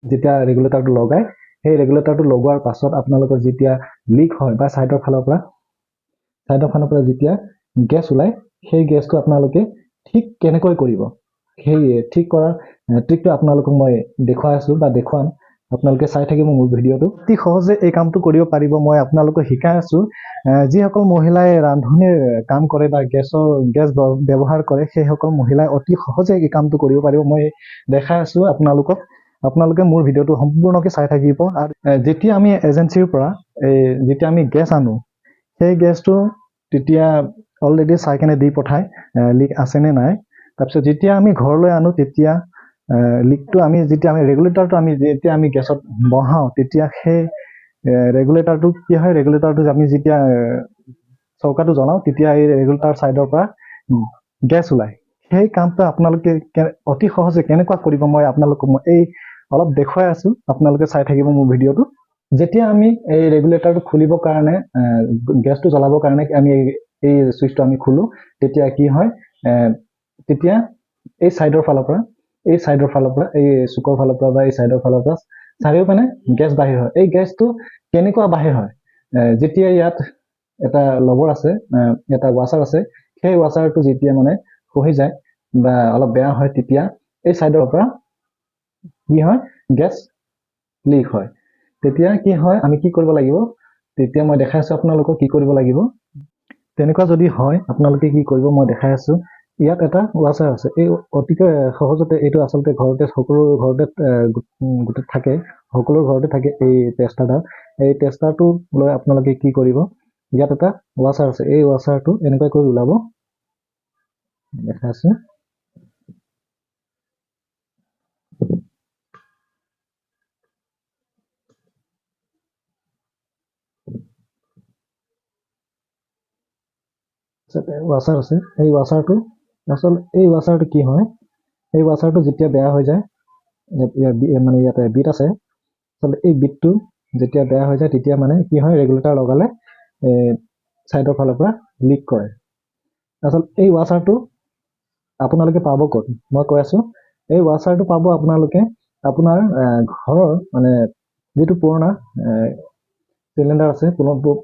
যেতিয়া ৰেগুলেটৰটো লগাই সেই ৰেগুলেটৰটো লগোৱাৰ পাছত আপোনালোকৰ যেতিয়া লিক হয় বা সাইডৰ ফালৰ পৰা যেতিয়া গেছ ওলাই সেই গেছটো আপোনালোকে ঠিক কেনেকৈ কৰিব সেই ঠিক কৰাৰ ট্ৰিকটো আপোনালোকক মই দেখুৱাই আছো বা দেখুৱাম আপোনালোকে চাই থাকিব মোৰ ভিডিঅটো অতি সহজে এই কামটো কৰিব পাৰিব মই আপোনালোকক শিকাই আছো যিসকল মহিলাই ৰান্ধনিৰ কাম কৰে বা গেছ ব্যৱহাৰ কৰে সেইসকল মহিলাই অতি সহজে এই কামটো কৰিব পাৰিব মই দেখাই আছো আপোনালোকে মোৰ ভিডিঅটো সম্পূৰ্ণকৈ চাই থাকিব আৰু যেতিয়া আমি এজেন্সিৰ পৰা যেতিয়া আমি গেছ আনো সেই গেছটো তেতিয়া অলৰেডি চাই কেনে দি পঠায় লিক আছে নে নাই তাৰপিছত যেতিয়া আমি ঘৰলৈ আনো তেতিয়া লিকটো আমি যেতিয়া আমি ৰেগুলেটৰটো যেতিয়া আমি গেছত বহাও তেতিয়া সেই ৰেগুলেটৰটো কি হয় ৰেগুলেটৰটো আমি যেতিয়া চৌকাটো জ্বলাও তেতিয়া এই ৰেগুলেটৰ সাইডৰ পৰা গেছ ওলাই সেই কামটো আপোনালোকে অতি সহজে কেনেকুৱা কৰিব মই আপোনালোকক এই অলপ দেখুৱাই আছো আপোনালোকে চাই থাকিব মোৰ ভিডিঅটো যেতিয়া আমি এই ৰেগুলেটৰটো খুলিবৰ কাৰণে গেছটো জ্বলাবৰ কাৰণে আমি এই সুইচটো আমি খুলো তেতিয়া কি হয় তেতিয়া এই সাইডৰ ফালৰ পৰা এই চুকৰ ফালৰ পৰা বা এই সাইডৰ ফালৰ পৰা চাৰিওপিনে গেছ বাহিৰ হয় এই গেছটো কেনেকুৱা বাহিৰ হয় যেতিয়া ইয়াত এটা লবৰ আছে এটা ৱাছাৰ আছে সেই ৱাছাৰটো যেতিয়া মানে খহি যায় বা অলপ বেয়া হয় তেতিয়া এই সাইডৰ পৰা কি হয় গেছ লিক হয় তেতিয়া কি হয় আমি কি কৰিব লাগিব তেতিয়া মই দেখাই আছো আপোনালোকক কি কৰিব লাগিব তেনেকুৱা যদি হয় আপোনালোকে কি কৰিব মই দেখাই আছো ইয়াত এটা ৱাছাৰ আছে এই অতিকৈ সহজতে এইটো আচলতে সকলো ঘৰতে থাকে সকলো ঘৰতে থাকে এই টেষ্টাৰডাল এই টেষ্টাৰটো লৈ আপোনালোকে কি কৰিব ইয়াত এটা ৱাছাৰ আছে এই ৱাছাৰটো এনেকৈ কৰি ওলাব দেখাই আছো ৱাছাৰ আছে এই ৱাছাৰটো আচলতে এই ৱাছাৰটো কি হয় এই ৱাছাৰটো যেতিয়া বেয়া হৈ যায় মানে ইয়াতে বিট আছে আচলতে এই বিটটো যেতিয়া বেয়া হৈ যায় তেতিয়া মানে কি হয় ৰেগুলেটৰ লগালে সাইডৰ ফালৰ পৰা লিক কৰে আচলতে এই ৱাছাৰটো আপোনালোকে পাব ক'ত মই কৈ আছো এই ৱাছাৰটো পাব আপোনালোকে আপোনাৰ ঘৰৰ মানে যেটো পুৰণা সিলিন্ডাৰ আছে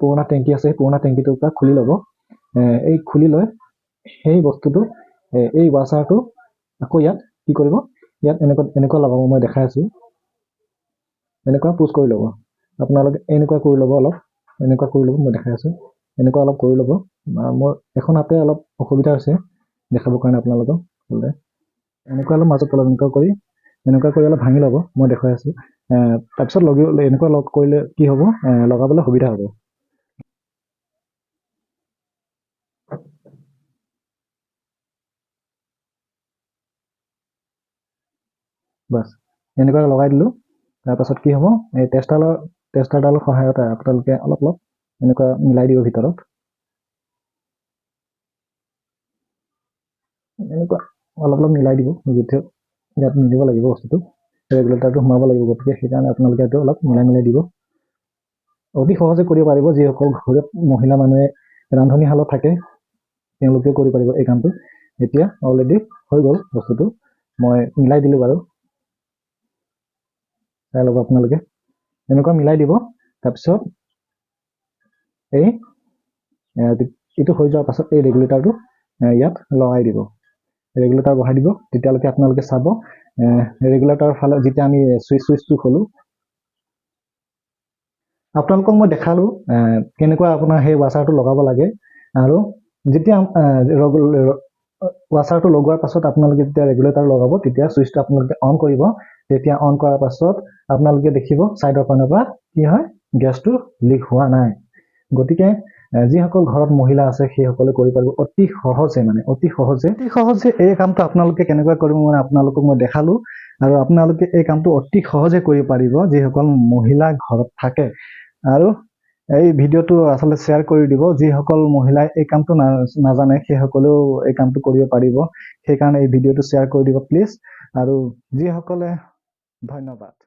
পুৰণা টেংকি আছে পুৰণা টেংকিটোৰ পৰা খুলি ল'ব এই খুলি লৈ সেই বস্তুটো এই ৱাছাৰটো আকৌ ইয়াত কি কৰিব ইয়াত এনেকুৱা লগাব মই দেখাই আছো এনেকুৱা পুশ কৰি ল'ব আপোনালোকে এনেকুৱা কৰি ল'ব অলপ এনেকুৱা কৰি ল'ব মই দেখাই আছো এনেকুৱা অলপ কৰি ল'ব মোৰ এখন হাতে অলপ অসুবিধা হৈছে দেখাবৰ কাৰণে আপোনালোকক এনেকুৱা অলপ মাজত অলপ এনেকুৱা কৰি অলপ ভাঙি ল'ব মই দেখাই আছো তাৰপিছত এনেকুৱা লগ কৰিলে কি হ'ব লগাবলৈ সুবিধা হ'ব বাস এনেকুৱা লগাই দিলো তাৰপাছত কি হ'ব এই টেষ্টাৰডালৰ সহায়তে আপোনালোকে অলপ এনেকুৱা মিলাই দিব ভিতৰত এনেকুৱা অলপ মিলাই দিব যেতিয়া ইয়াত মিলিব লাগিব বস্তুটো ৰেগুলেটৰটো সোমাব লাগিব গতিকে সেইকাৰণে আপোনালোকে এইটো অলপ মিলাই দিব অতি সহজে কৰিব পাৰিব যিসকল ঘৰত মহিলা মানুহে ৰান্ধনীশালত থাকে তেওঁলোকে কৰিব পাৰিব এই কামটো এতিয়া অলৰেডি হৈ গ'ল বস্তুটো মই মিলাই দিলো বাৰু চাই ল'ব আপোনালোকে এনেকুৱা মিলাই দিব তাৰপিছত এইটো হৈ যোৱাৰ পাছত এই ৰেগুলেটৰটো ইয়াত লগাই দিব ৰেগুলেটৰ বহাই দিব তেতিয়ালৈকে আপোনালোকে চাব ৰেগুলেটৰৰ ফালে যেতিয়া আমি সুইচটো খোলো আপোনালোকক মই দেখালো কেনেকুৱা আপোনাৰ সেই ৱাছাৰটো লগাব লাগে আৰু যেতিয়া ৱাছাৰটো লগোৱাৰ পাছত আপোনালোকে যেতিয়া ৰেগুলেটৰ লগাব তেতিয়া সুইচটো আপোনালোকে অন কৰিব তেতিয়া অন কৰাৰ পাছত আপোনালোকে দেখিব সাইডৰ ফালৰ পৰা কি হয় গেছটো লিক হোৱা নাই গতিকে যিসকল ঘৰত মহিলা আছে সেইসকলে কৰিব পাৰিব অতি সহজে এই কামটো আপোনালোকে কেনেকৈ কৰিব মানে আপোনালোকক মই দেখালো আৰু আপোনালোকে এই কামটো অতি সহজে কৰিব পাৰিব যিসকল মহিলা ঘৰত থাকে আৰু এই ভিডিঅটো আসলে শেয়াৰ কৰি দিব যিসকল মহিলাই এই কামটো নাজানে সেইসকলেও এই কামটো কৰিব পাৰিব সেইকাৰণে এই ভিডিঅটো শেয়াৰ কৰি দিব প্লিজ আৰু যিসকলে ধন্যবাদ